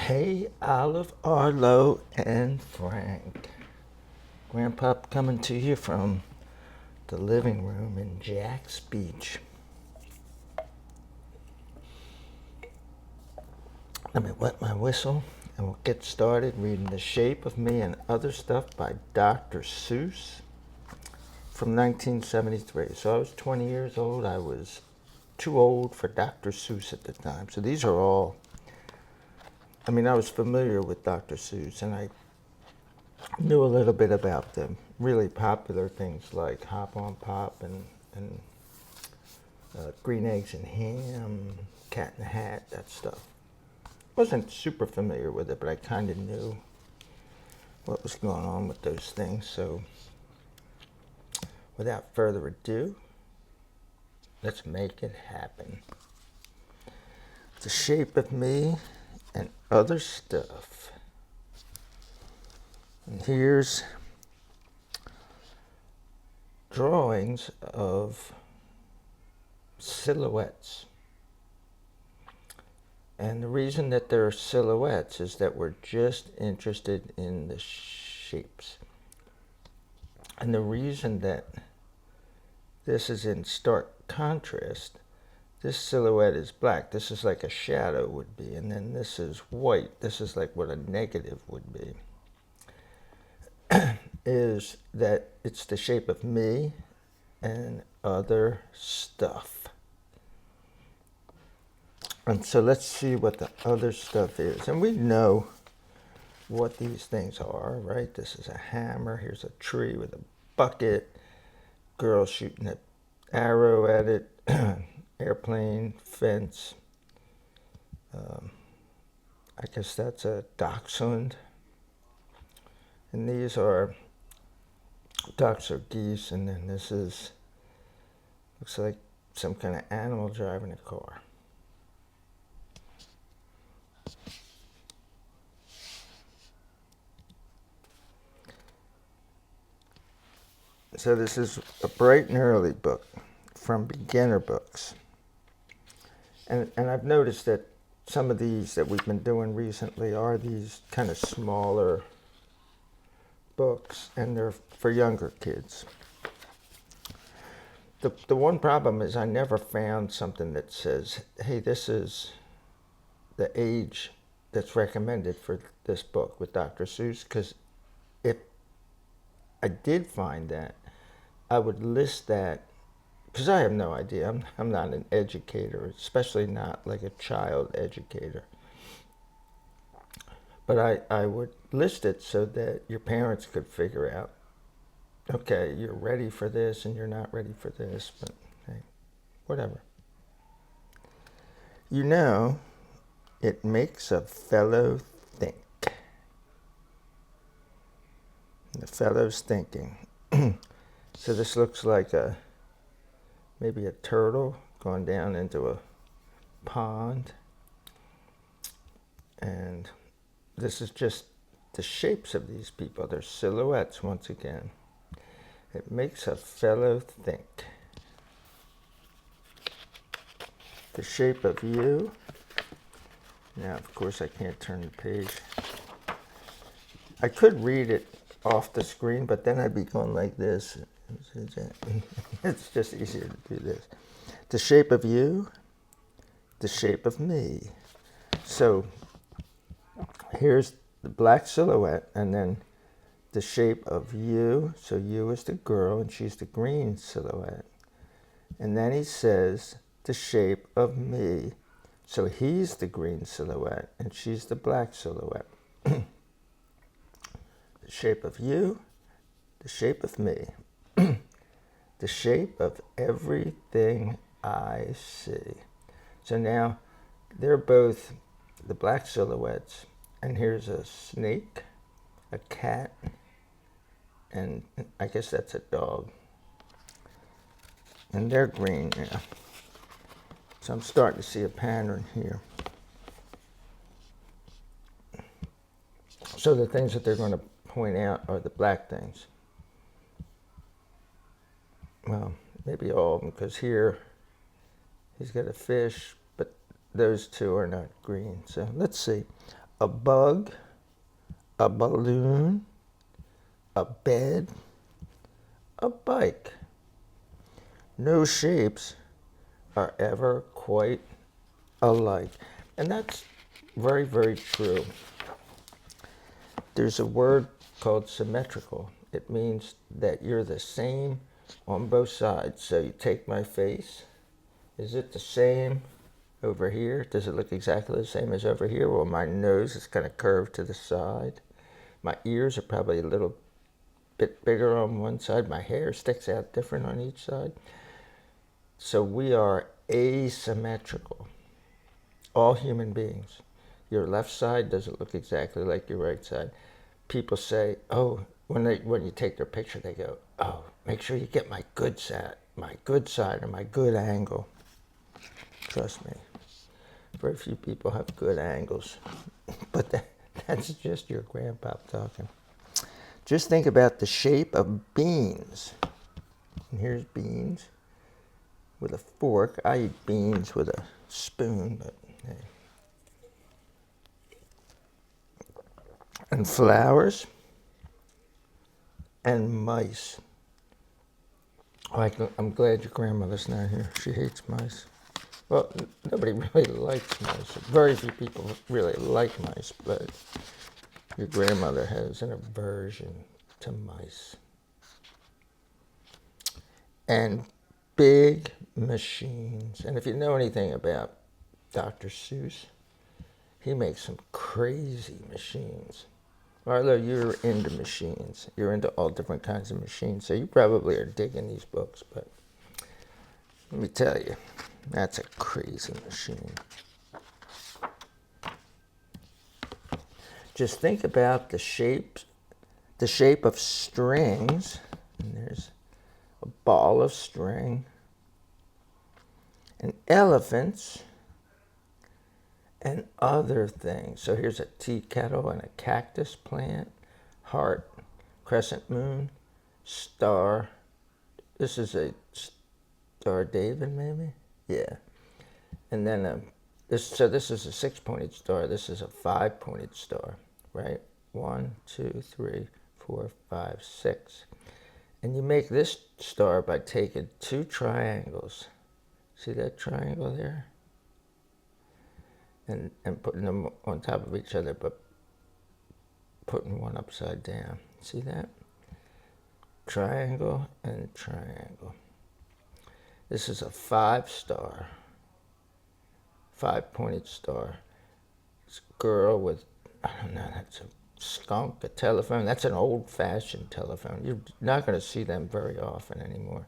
Hey, Olive, Arlo, and Frank. Grandpa coming to you from the living room in Jack's Beach. Let me wet my whistle and we'll get started reading The Shape of Me and Other Stuff by Dr. Seuss from 1973. So I was 20 years old. I was too old for Dr. Seuss at the time. So these are all, I was familiar with Dr. Seuss and I knew a little bit about them. Really popular things like Hop on Pop and Green Eggs and Ham, Cat in the Hat, that stuff. Wasn't super familiar with it, but I kind of knew what was going on with those things. So without further ado, let's make it happen. The Shape of Me and Other Stuff. And here's drawings of silhouettes. And the reason that they're silhouettes is that we're just interested in the shapes. And the reason that this is in stark contrast, this silhouette is black. This is like a shadow would be. And then this is white. This is like what a negative would be. Is that it's the shape of me and other stuff. And so let's see what the other stuff is. And we know what these things are, right? This is a hammer. Here's a tree with a bucket. Girl shooting an arrow at it. Airplane, fence. I guess that's a dachshund. And these are ducks or geese. And then this is, looks like some kind of animal driving a car. So this is a bright and early book from Beginner Books. And I've noticed that some of these that we've been doing recently are these kind of smaller books, and they're for younger kids. The one problem is I never found something that says, hey, this is the age that's recommended for this book with Dr. Seuss, because if I did find that, I would list that, because I have no idea. I'm not an educator, especially not like a child educator. But I would list it so that your parents could figure out, okay, you're ready for this and you're not ready for this, but hey, whatever. You know, it makes a fellow think. The fellow's thinking. So this looks like maybe a turtle going down into a pond. And this is just the shapes of these people. They're silhouettes once again. It makes a fellow think. The shape of you. Now, of course, I can't turn the page. I could read it off the screen, but then I'd be going like this. It's just easier to do this. The shape of you, the shape of me. So here's the black silhouette, and then the shape of you. So you is the girl, and she's the green silhouette. And then he says, the shape of me. So he's the green silhouette, and she's the black silhouette. The shape of you, the shape of me. The shape of everything I see. So now they're both the black silhouettes, and here's a snake, a cat, and I guess that's a dog. And they're green now. So I'm starting to see a pattern here. So the things that they're going to point out are the black things. Well, maybe all of them, because here he's got a fish, but those two are not green. So let's see. a bug, a balloon, a bed, a bike. No shapes are ever quite alike. And that's very, very true. There's a word called symmetrical. It means that you're the same on both sides. So you take my face. Is it the same over here? Does it look exactly the same as over here? Well, my nose is kind of curved to the side. My ears are probably a little bit bigger on one side. My hair sticks out different on each side. So we are asymmetrical. All human beings. Your left side doesn't look exactly like your right side. People say, oh, when you take their picture, they go, oh, make sure you get my good side or my good angle. Trust me, very few people have good angles, but that's just your grandpa talking. Just think about the shape of beans. And here's beans with a fork. I eat beans with a spoon, but hey. And flowers and mice. Oh, I'm glad your grandmother's not here. She hates mice. Well, nobody really likes mice. Very few people really like mice, but your grandmother has an aversion to mice. And big machines. And if you know anything about Dr. Seuss, he makes some crazy machines. Arlo, you're into machines. You're into all different kinds of machines, so you probably are digging these books, but let me tell you, that's a crazy machine. Just think about the shape of strings. And there's a ball of string, and elephants, and other things. So here's a tea kettle and a cactus plant, heart, crescent moon, star. This is a Star David, maybe? Yeah. And then this is a 6-pointed star. This is a 5-pointed star, right? 1, 2, 3, 4, 5, 6. And you make this star by taking 2 triangles. See that triangle there? And putting them on top of each other, but putting one upside down. See that? Triangle and triangle. This is a 5-star, 5-pointed star. It's a girl with, I don't know, that's a skunk, a telephone. That's an old-fashioned telephone. You're not going to see them very often anymore.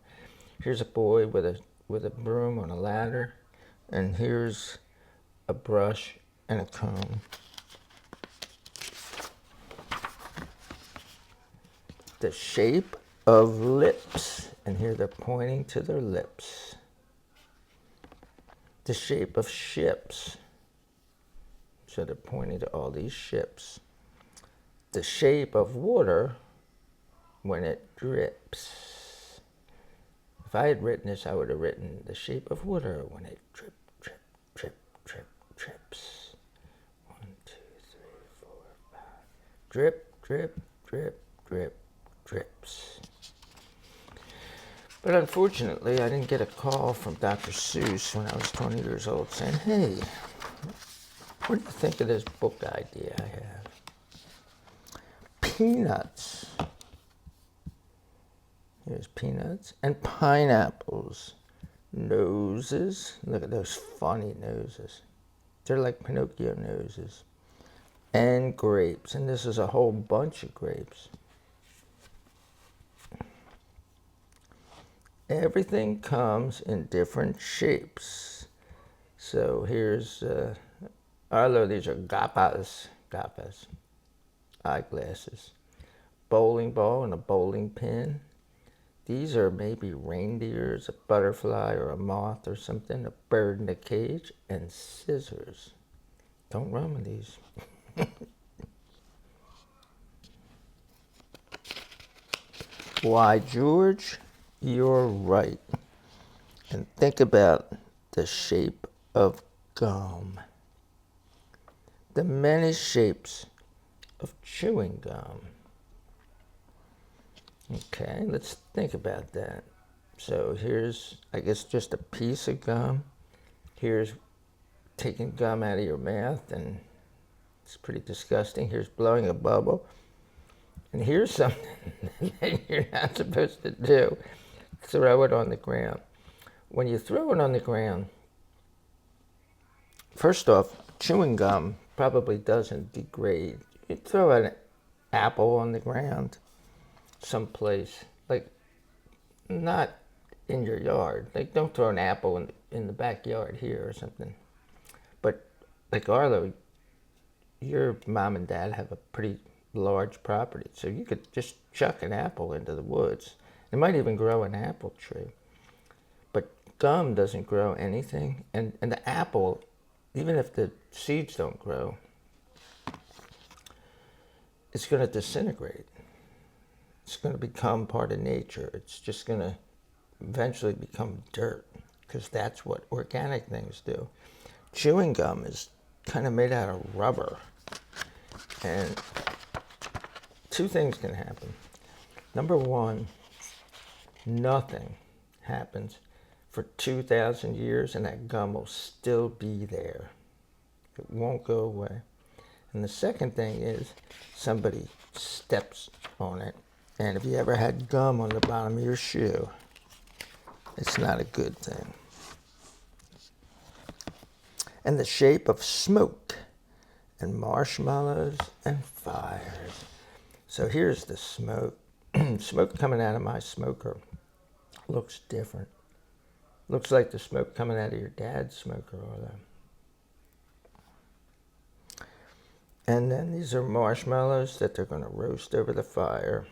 Here's a boy with a broom on a ladder, and here's a brush and a comb. The shape of lips, and here they're pointing to their lips. The shape of ships, so they're pointing to all these ships. The shape of water when it drips. If I had written this, I would have written the shape of water when it drip, drip, drip, drip, drips. 1, 2, 3, 4, 5. Drip, drip, drip, drip, drips. But unfortunately, I didn't get a call from Dr. Seuss when I was 20 years old saying, hey, what do you think of this book idea I have? Peanuts. Here's peanuts and pineapples. Noses. Look at those funny noses. They're like Pinocchio noses. And grapes. And this is a whole bunch of grapes. Everything comes in different shapes. So here's, Arlo, these are gapas, eyeglasses. Bowling ball and a bowling pin. These are maybe reindeers, a butterfly or a moth or something, a bird in a cage, and scissors. Don't run with these. Why, George, you're right. And think about the shape of gum. The many shapes of chewing gum. Okay, let's think about that. So here's, I guess, just a piece of gum. Here's taking gum out of your mouth, and it's pretty disgusting. Here's blowing a bubble. And here's something that you're not supposed to do. Throw it on the ground. When you throw it on the ground, first off, chewing gum probably doesn't degrade. You throw an apple on the ground someplace, like not in your yard. Like, don't throw an apple in the backyard here or something. But like Arlo, your mom and dad have a pretty large property, so you could just chuck an apple into the woods. It might even grow an apple tree. But gum doesn't grow anything, and the apple, even if the seeds don't grow, it's going to disintegrate. It's going to become part of nature. It's just going to eventually become dirt, because that's what organic things do. Chewing gum is kind of made out of rubber, and two things can happen. Number one, nothing happens for 2,000 years, and that gum will still be there. It won't go away. And the second thing is somebody steps on it, and if you ever had gum on the bottom of your shoe, it's not a good thing. And the shape of smoke and marshmallows and fires. So here's the smoke. Smoke coming out of my smoker looks different. Looks like the smoke coming out of your dad's smoker, or and then these are marshmallows that they're going to roast over the fire.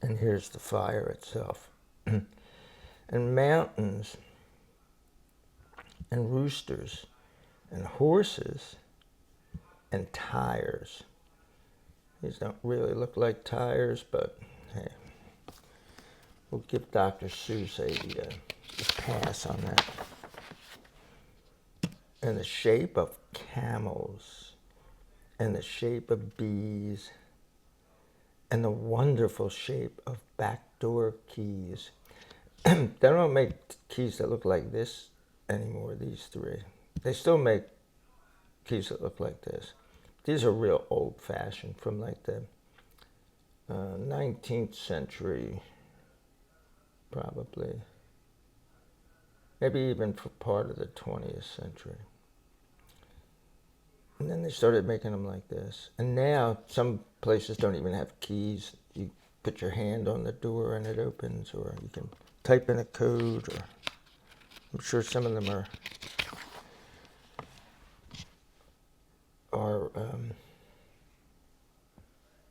And here's the fire itself. And mountains and roosters and horses and tires. These don't really look like tires, but hey, we'll give Dr. Seuss a pass on that. And the shape of camels, and the shape of bees, and the wonderful shape of backdoor keys. They don't make keys that look like this anymore, these three. They still make keys that look like this. These are real old-fashioned, from like the 19th century, probably. Maybe even for part of the 20th century. And then they started making them like this. And now some places don't even have keys. You put your hand on the door and it opens, or you can type in a code, or I'm sure some of them are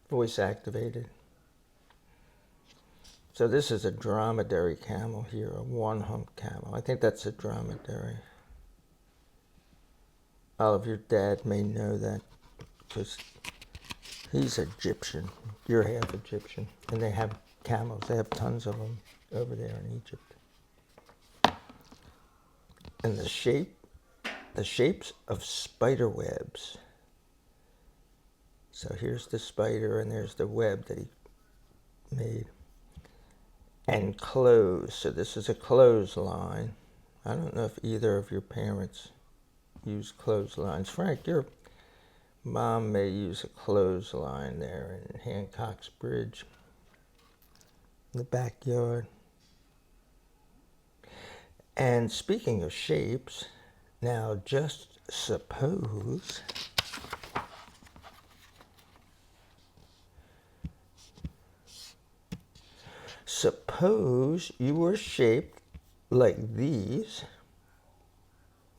voice activated. So this is a dromedary camel here, a one-hump camel. I think that's a dromedary. Olive, your dad may know that, because he's Egyptian. You're half Egyptian. And they have camels. They have tons of them over there in Egypt. And the shapes of spider webs. So here's the spider, and there's the web that he made. And clothes. So this is a clothesline. I don't know if either of your parents use clotheslines. Frank, your mom may use a clothesline there in Hancock's Bridge, in the backyard. And speaking of shapes, now just suppose you were shaped like these.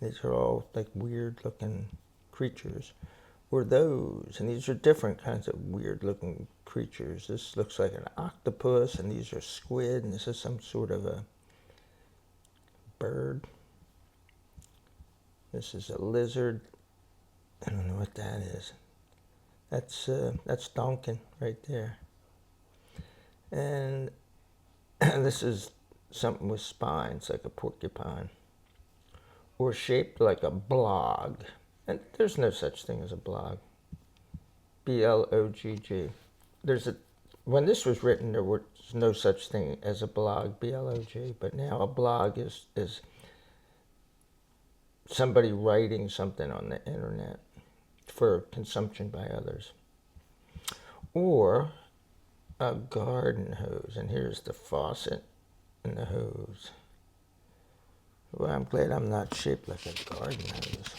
These are all like weird looking creatures, or those, and these are different kinds of weird looking creatures. This looks like an octopus, and these are squid, and this is some sort of a bird. This is a lizard. I don't know what that is. That's Donkin right there. And this is something with spines, like a porcupine. Or shaped like a blog. And there's no such thing as a blog. B-L-O-G-G. When this was written, there was no such thing as a blog, B-L-O-G, but now a blog is somebody writing something on the internet for consumption by others. Or a garden hose, and here's the faucet and the hose. Well, I'm glad I'm not shaped like a garden hose.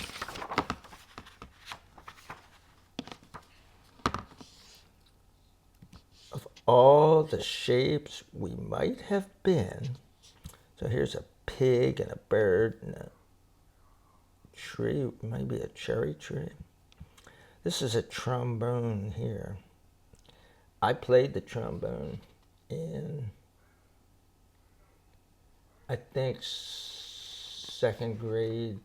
Of all the shapes we might have been, so here's a pig and a bird and a tree, maybe a cherry tree. This is a trombone here. I played the trombone in, I think, second grade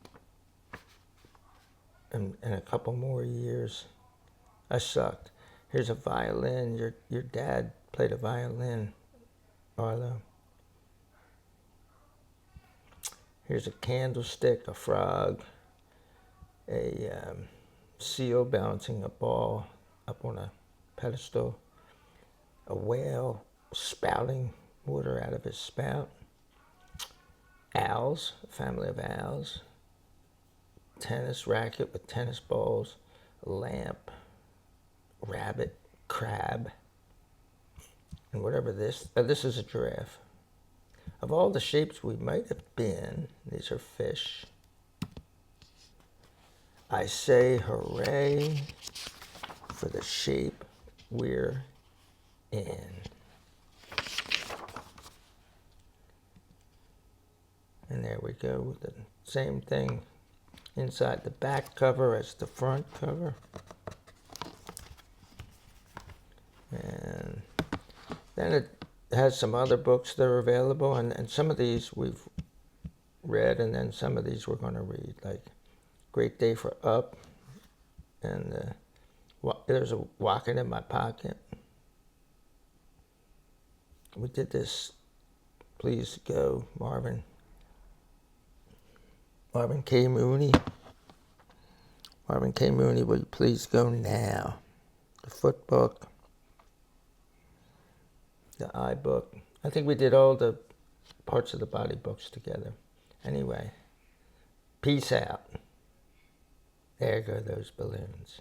and a couple more years. I sucked. Here's a violin. Your dad played a violin, Arlo. Here's a candlestick, a frog, a seal balancing a ball up on a pedestal, a whale spouting water out of his spout, owls, a family of owls, tennis racket with tennis balls, a lamp, rabbit, crab, and whatever this is a giraffe. Of all the shapes we might have been, these are fish. I say hooray for the shape we're in. And there we go with the same thing inside the back cover as the front cover. And then it has some other books that are available, and some of these we've read, and then some of these we're going to read, like Great Day for Up, and there's a Walking in My Pocket. We did this, Please Go, Marvin K. Mooney. Marvin K. Mooney, will you please go now? The Foot Book. The eye book. I think we did all the parts of the body books together. Anyway, peace out. There go those balloons.